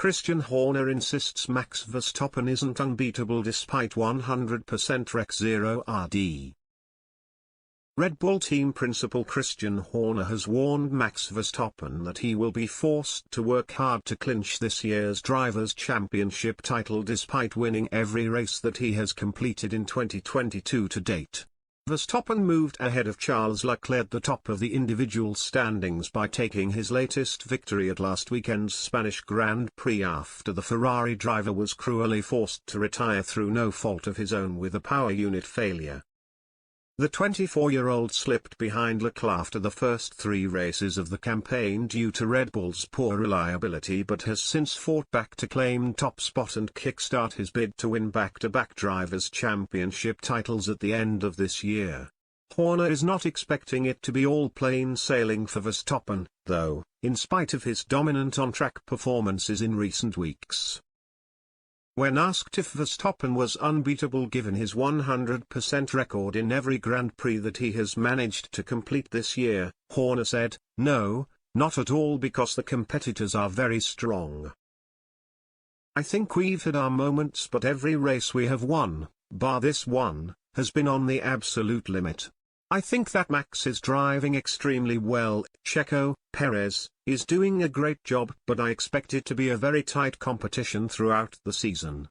Christian Horner insists Max Verstappen isn't unbeatable despite 100% rec0rd. Red Bull team principal Christian Horner has warned Max Verstappen that he will be forced to work hard to clinch this year's Drivers' Championship title despite winning every race that he has completed in 2022 to date. Verstappen moved ahead of Charles Leclerc at the top of the individual standings by taking his latest victory at last weekend's Spanish Grand Prix after the Ferrari driver was cruelly forced to retire through no fault of his own with a power unit failure. The 24-year-old slipped behind Leclerc after the first 3 races of the campaign due to Red Bull's poor reliability, but has since fought back to claim top spot and kickstart his bid to win back-to-back Drivers' Championship titles at the end of this year. Horner is not expecting it to be all plain sailing for Verstappen, though, in spite of his dominant on-track performances in recent weeks. When asked if Verstappen was unbeatable given his 100% record in every Grand Prix that he has managed to complete this year, Horner said, "No, not at all, because the competitors are very strong. I think we've had our moments, but every race we have won, bar this one, has been on the absolute limit. I think that Max is driving extremely well, Checo, Perez, is doing a great job, but I expect it to be a very tight competition throughout the season."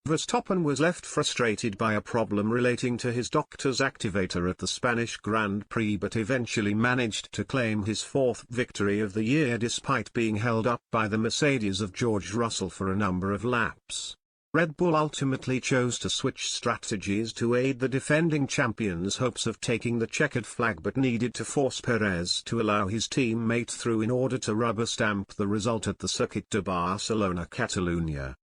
Verstappen was left frustrated by a problem relating to his doctor's activator at the Spanish Grand Prix, but eventually managed to claim his 4th victory of the year despite being held up by the Mercedes of George Russell for a number of laps. Red Bull ultimately chose to switch strategies to aid the defending champions' hopes of taking the checkered flag, but needed to force Perez to allow his teammate through in order to rubber stamp the result at the Circuit de Barcelona, Catalunya.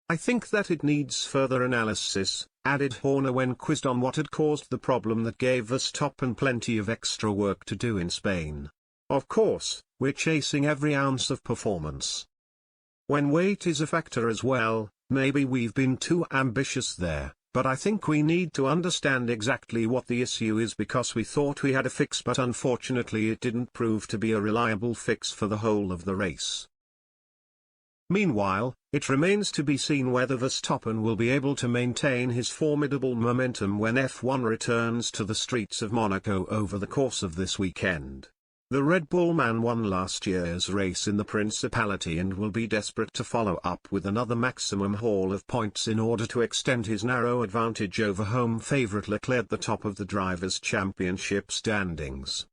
"I think that it needs further analysis," added Horner when quizzed on what had caused the problem that gave Verstappen plenty of extra work to do in Spain. "Of course, we're chasing every ounce of performance. When weight is a factor as well, maybe we've been too ambitious there, but I think we need to understand exactly what the issue is, because we thought we had a fix, but unfortunately it didn't prove to be a reliable fix for the whole of the race." Meanwhile, it remains to be seen whether Verstappen will be able to maintain his formidable momentum when F1 returns to the streets of Monaco over the course of this weekend. The Red Bull man won last year's race in the Principality and will be desperate to follow up with another maximum haul of points in order to extend his narrow advantage over home favourite Leclerc at the top of the Drivers' Championship standings.